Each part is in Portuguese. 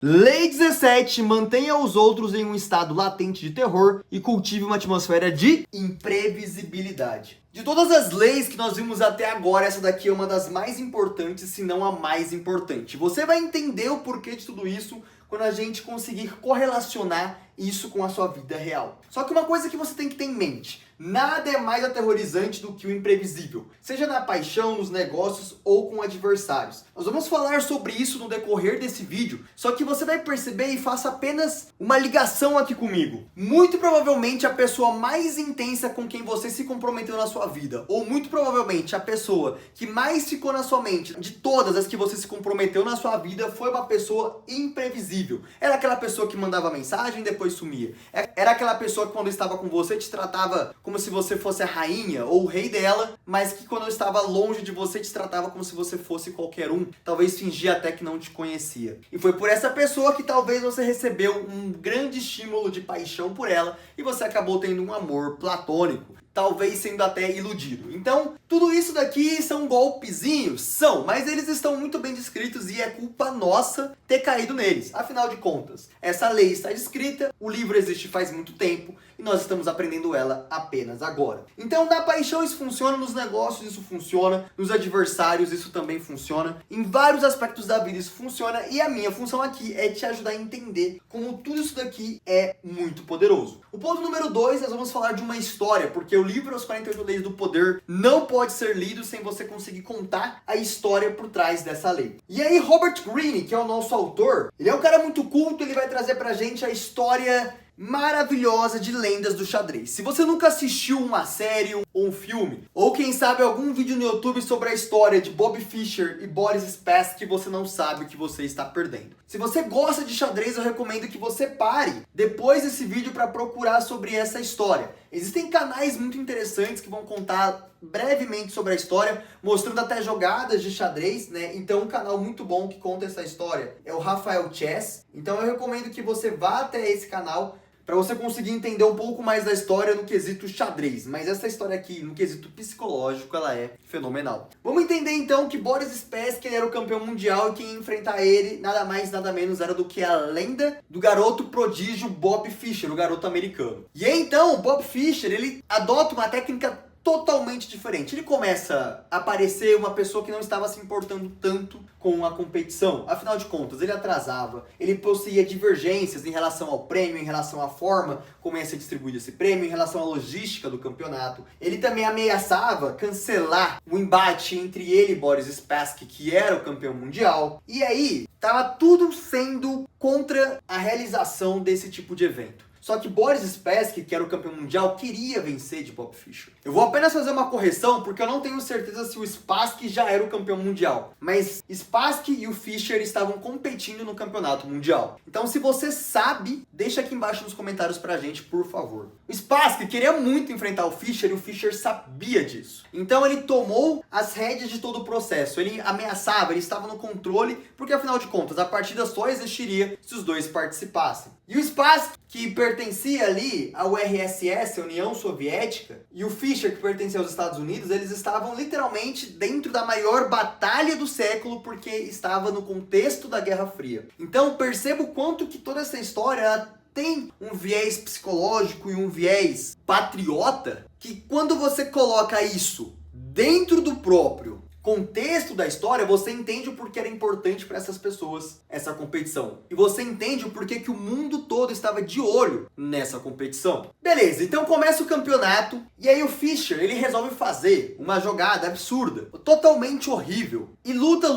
Lei 17. Mantenha os outros em um estado latente de terror e cultive uma atmosfera de imprevisibilidade. De todas as leis que nós vimos até agora, essa daqui é uma das mais importantes, se não a mais importante. Você vai entender o porquê de tudo isso quando a gente conseguir correlacionar isso com a sua vida real. Só que uma coisa que você tem que ter em mente: nada é mais aterrorizante do que o imprevisível, seja na paixão, nos negócios ou com adversários. Nós vamos falar sobre isso no decorrer desse vídeo, só que você vai perceber e faça apenas uma ligação aqui comigo. Muito provavelmente a pessoa mais intensa com quem você se comprometeu na sua vida, ou muito provavelmente a pessoa que mais ficou na sua mente de todas as que você se comprometeu na sua vida, foi uma pessoa imprevisível. Era aquela pessoa que mandava mensagem e depois sumia. Era aquela pessoa que quando estava com você te tratava como se você fosse a rainha ou o rei dela, mas que quando estava longe de você te tratava como se você fosse qualquer um, talvez fingia até que não te conhecia. E foi por essa pessoa que talvez você recebeu um grande estímulo de paixão por ela e você acabou tendo um amor platônico, talvez sendo até iludido. Então, tudo isso daqui são golpezinhos? São, mas eles estão muito bem descritos e é culpa nossa ter caído neles. Afinal de contas, essa lei está descrita, o livro existe faz muito tempo e nós estamos aprendendo ela apenas agora. Então, na paixão isso funciona, nos negócios isso funciona, nos adversários isso também funciona, em vários aspectos da vida isso funciona e a minha função aqui é te ajudar a entender como tudo isso daqui é muito poderoso. O ponto número 2, nós vamos falar de uma história, porque o livro As 48 Leis do Poder não pode ser lido sem você conseguir contar a história por trás dessa lei. E aí Robert Greene, que é o nosso autor, ele é um cara muito culto, ele vai trazer pra gente a história maravilhosa de lendas do xadrez. Se você nunca assistiu uma série ou um filme, ou quem sabe algum vídeo no YouTube sobre a história de Bob Fischer e Boris Spassky, você não sabe o que você está perdendo. Se você gosta de xadrez, eu recomendo que você pare depois desse vídeo para procurar sobre essa história. Existem canais muito interessantes que vão contar brevemente sobre a história, mostrando até jogadas de xadrez, né? Então um canal muito bom que conta essa história é o Rafael Chess. Então eu recomendo que você vá até esse canal para você conseguir entender um pouco mais da história no quesito xadrez. Mas essa história aqui, no quesito psicológico, ela é fenomenal. Vamos entender então que Boris Spassky era o campeão mundial e quem ia enfrentar ele, nada mais, nada menos, era do que a lenda do garoto prodígio Bob Fischer, o garoto americano. E aí, então, Bob Fischer, ele adota uma técnica totalmente diferente. Ele começa a parecer uma pessoa que não estava se importando tanto com a competição. Afinal de contas, ele atrasava, ele possuía divergências em relação ao prêmio, em relação à forma como ia ser distribuído esse prêmio, em relação à logística do campeonato. Ele também ameaçava cancelar o embate entre ele e Boris Spassky, que era o campeão mundial. E aí, estava tudo sendo contra a realização desse tipo de evento. Só que Boris Spassky, que era o campeão mundial, queria vencer de Bob Fischer. Eu vou apenas fazer uma correção, porque eu não tenho certeza se o Spassky já era o campeão mundial. Mas Spassky e o Fischer estavam competindo no campeonato mundial. Então, se você sabe, deixa aqui embaixo nos comentários pra gente, por favor. O Spassky queria muito enfrentar o Fischer e o Fischer sabia disso. Então, ele tomou as rédeas de todo o processo. Ele ameaçava, ele estava no controle, porque afinal de contas, a partida só existiria se os dois participassem. E o Spassky, que pertencia ali ao URSS, a União Soviética, e o Fischer, que pertencia aos Estados Unidos, eles estavam literalmente dentro da maior batalha do século, porque estava no contexto da Guerra Fria. Então perceba o quanto que toda essa história ela tem um viés psicológico e um viés patriota, que quando você coloca isso dentro do próprio contexto da história, você entende o porquê era importante para essas pessoas essa competição. E você entende o porquê que o mundo todo estava de olho nessa competição. Beleza, então começa o campeonato e aí o Fischer, ele resolve fazer uma jogada absurda, totalmente horrível. E luta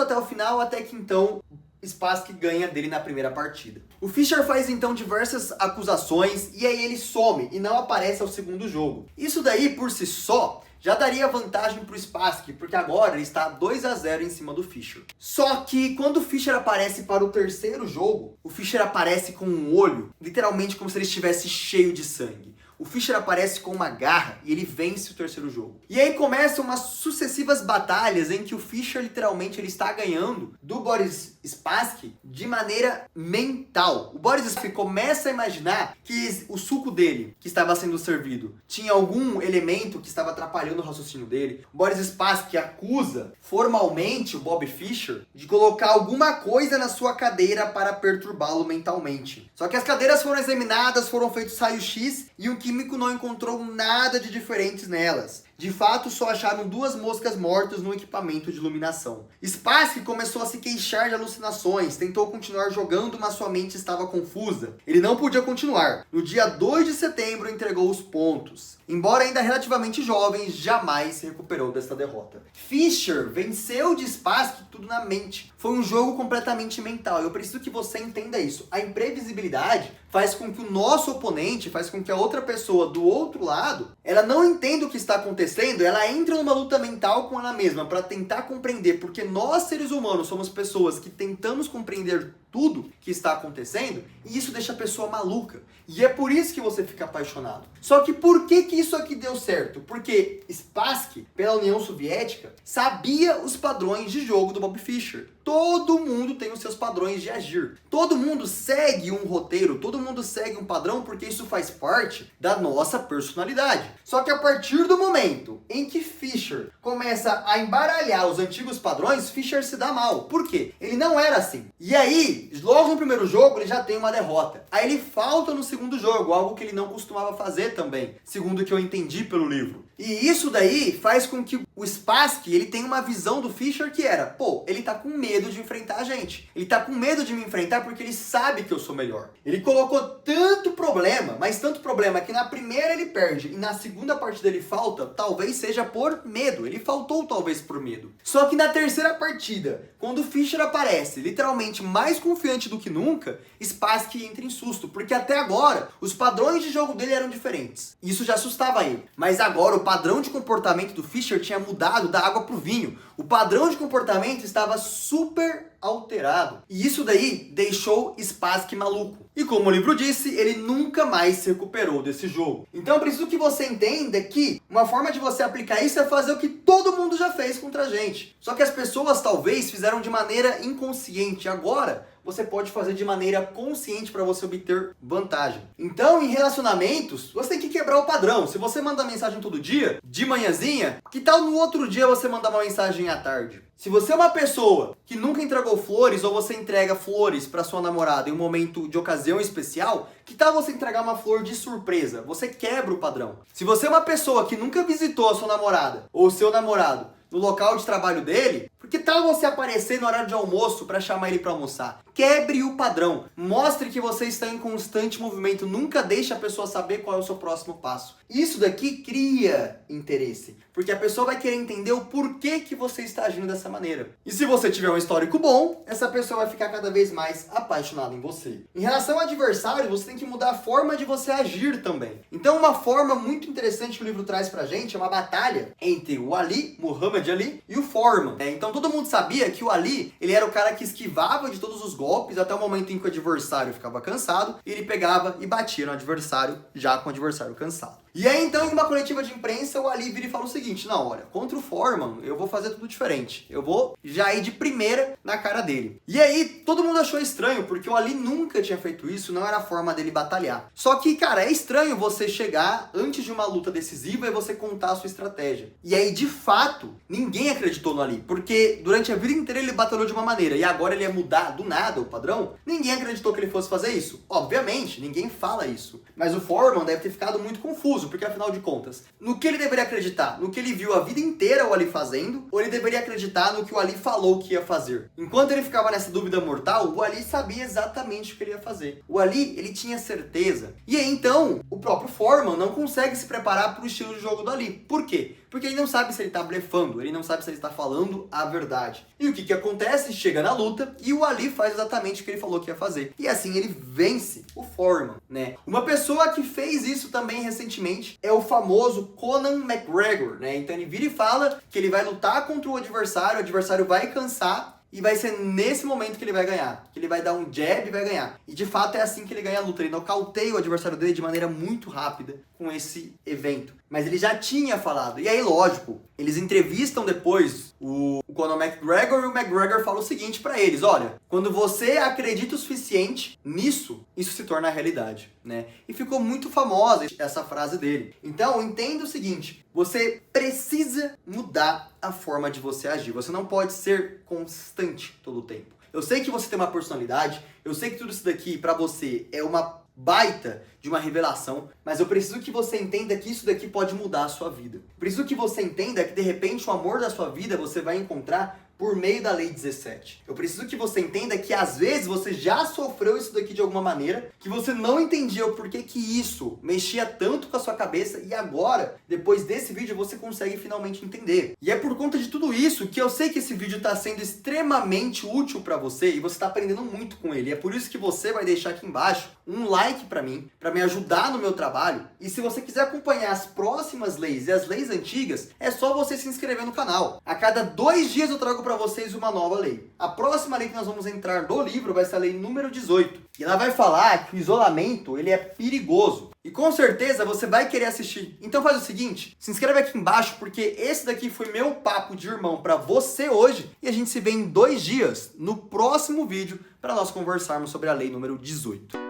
até o final, até que então Spassky ganha dele na primeira partida. O Fischer faz então diversas acusações e aí ele some e não aparece ao segundo jogo. Isso daí por si só já daria vantagem para o Spassky, porque agora ele está 2-0 em cima do Fischer. Só que quando o Fischer aparece para o terceiro jogo, o Fischer aparece com um olho, literalmente como se ele estivesse cheio de sangue. o Fischer aparece com uma garra e ele vence o terceiro jogo. E aí começam umas sucessivas batalhas em que o Fischer literalmente ele está ganhando do Boris Spassky de maneira mental. O Boris Spassky começa a imaginar que o suco dele, que estava sendo servido, tinha algum elemento que estava atrapalhando o raciocínio dele. O Boris Spassky acusa formalmente o Bob Fischer de colocar alguma coisa na sua cadeira para perturbá-lo mentalmente. Só que as cadeiras foram examinadas, foram feitos raio-x e o químico não encontrou nada de diferentes nelas. De fato, só acharam 2 moscas mortas no equipamento de iluminação. Spassky começou a se queixar de alucinações, tentou continuar jogando, mas sua mente estava confusa. Ele não podia continuar. No dia 2 de setembro, entregou os pontos. Embora ainda relativamente jovem, jamais se recuperou desta derrota. Fischer venceu de Spassky tudo na mente. Foi um jogo completamente mental. Eu preciso que você entenda isso. A imprevisibilidade faz com que o nosso oponente, faz com que a outra pessoa do outro lado, ela não entenda o que está acontecendo, ela entra numa luta mental com ela mesma para tentar compreender, porque nós seres humanos somos pessoas que tentamos compreender tudo que está acontecendo, e isso deixa a pessoa maluca. E é por isso que você fica apaixonado. Só que por que isso aqui deu certo? Porque Spassky, pela União Soviética, sabia os padrões de jogo do Bob Fischer. Todo mundo tem os seus padrões de agir. Todo mundo segue um roteiro, todo mundo segue um padrão, porque isso faz parte da nossa personalidade. Só que a partir do momento em que Fischer começa a embaralhar os antigos padrões, Fischer se dá mal. Por quê? Ele não era assim. E aí, logo no primeiro jogo, ele já tem uma derrota. Aí ele falta no segundo jogo, algo que ele não costumava fazer também, segundo o que eu entendi pelo livro. E isso daí faz com que o Spassky, ele tenha uma visão do Fischer que era, pô, ele tá com medo de enfrentar a gente. Ele tá com medo de me enfrentar porque ele sabe que eu sou melhor. Ele colocou tanto problema, mas tanto problema que na primeira ele perde e na segunda partida ele falta, talvez seja por medo. Ele faltou talvez por medo. Só que na terceira partida, quando o Fischer aparece literalmente mais confiante do que nunca, Spassky entra em susto, porque até agora os padrões de jogo dele eram diferentes. Isso já assustava ele. Mas agora o padrão de comportamento do Fischer tinha mudado da água pro vinho. O padrão de comportamento estava super alterado. E isso daí deixou Spassky maluco. E como o livro disse, ele nunca mais se recuperou desse jogo. Então eu preciso que você entenda que uma forma de você aplicar isso é fazer o que todo mundo já fez contra a gente. Só que as pessoas talvez fizeram de maneira inconsciente. Agora, você pode fazer de maneira consciente para você obter vantagem. Então, em relacionamentos, você tem que quebrar o padrão. Se você manda mensagem todo dia, de manhãzinha, que tal no outro dia você mandar uma mensagem à tarde? Se você é uma pessoa que nunca entregou flores ou você entrega flores para sua namorada em um momento de ocasião especial, que tal você entregar uma flor de surpresa? Você quebra o padrão. Se você é uma pessoa que nunca visitou a sua namorada ou seu namorado no local de trabalho dele, que tal você aparecer no horário de almoço para chamar ele para almoçar? Quebre o padrão. Mostre que você está em constante movimento. Nunca deixe a pessoa saber qual é o seu próximo passo. Isso daqui cria interesse, porque a pessoa vai querer entender o porquê que você está agindo dessa maneira. E se você tiver um histórico bom, essa pessoa vai ficar cada vez mais apaixonada em você. Em relação ao adversário, você tem que mudar a forma de você agir também. Então, uma forma muito interessante que o livro traz pra gente é uma batalha entre o Ali, Muhammad Ali, e o Foreman. Então, todo mundo sabia que o Ali, ele era o cara que esquivava de todos os golpes até o momento em que o adversário ficava cansado, e ele pegava e batia no adversário, já com o adversário cansado. E aí, então, em uma coletiva de imprensa, o Ali vira e fala o seguinte: não, olha, contra o Foreman, eu vou fazer tudo diferente. Eu vou já ir de primeira na cara dele. E aí, todo mundo achou estranho, porque o Ali nunca tinha feito isso, não era a forma dele batalhar. Só que, cara, é estranho você chegar antes de uma luta decisiva e você contar a sua estratégia. E aí, de fato, ninguém acreditou no Ali, porque durante a vida inteira ele batalhou de uma maneira, e agora ele ia mudar do nada o padrão. Ninguém acreditou que ele fosse fazer isso. Obviamente, ninguém fala isso. Mas o Foreman deve ter ficado muito confuso, porque afinal de contas, no que ele deveria acreditar? No que ele viu a vida inteira o Ali fazendo? Ou ele deveria acreditar no que o Ali falou que ia fazer? Enquanto ele ficava nessa dúvida mortal, o Ali sabia exatamente o que ele ia fazer. O Ali, ele tinha certeza. E aí então, o próprio Foreman não consegue se preparar para o estilo de jogo do Ali. Por quê? Porque ele não sabe se ele está blefando, ele não sabe se ele está falando a verdade. E o que acontece? Chega na luta e o Ali faz exatamente o que ele falou que ia fazer. E assim ele vence o Foreman, né? Uma pessoa que fez isso também recentemente é o famoso Conor McGregor, né? Então ele vira e fala que ele vai lutar contra o adversário vai cansar, e vai ser nesse momento que ele vai ganhar, que ele vai dar um jab e vai ganhar. E de fato é assim que ele ganha a luta, ele nocauteia o adversário dele de maneira muito rápida com esse evento. Mas ele já tinha falado, e aí lógico, eles entrevistam depois o Conor McGregor e o McGregor fala o seguinte pra eles, olha, quando você acredita o suficiente nisso, isso se torna realidade, né? E ficou muito famosa essa frase dele. Então, entenda o seguinte, você precisa mudar a forma de você agir, você não pode ser constante todo o tempo. Eu sei que você tem uma personalidade, eu sei que tudo isso daqui pra você é uma baita de uma revelação, mas eu preciso que você entenda que isso daqui pode mudar a sua vida. Preciso que você entenda que de repente o amor da sua vida você vai encontrar por meio da Lei 17. Eu preciso que você entenda que às vezes você já sofreu isso daqui de alguma maneira, que você não entendia o porquê que isso mexia tanto com a sua cabeça e agora, depois desse vídeo, você consegue finalmente entender. E é por conta de tudo isso que eu sei que esse vídeo está sendo extremamente útil para você e você está aprendendo muito com ele. É por isso que você vai deixar aqui embaixo um like para mim, para me ajudar no meu trabalho. E se você quiser acompanhar as próximas leis e as leis antigas, é só você se inscrever no canal. A cada 2 dias eu trago para vocês uma nova lei. A próxima lei que nós vamos entrar no livro vai ser a lei número 18. E ela vai falar que o isolamento ele é perigoso. E com certeza você vai querer assistir. Então faz o seguinte, se inscreve aqui embaixo porque esse daqui foi meu papo de irmão para você hoje. E a gente se vê em 2 dias no próximo vídeo para nós conversarmos sobre a lei número 18.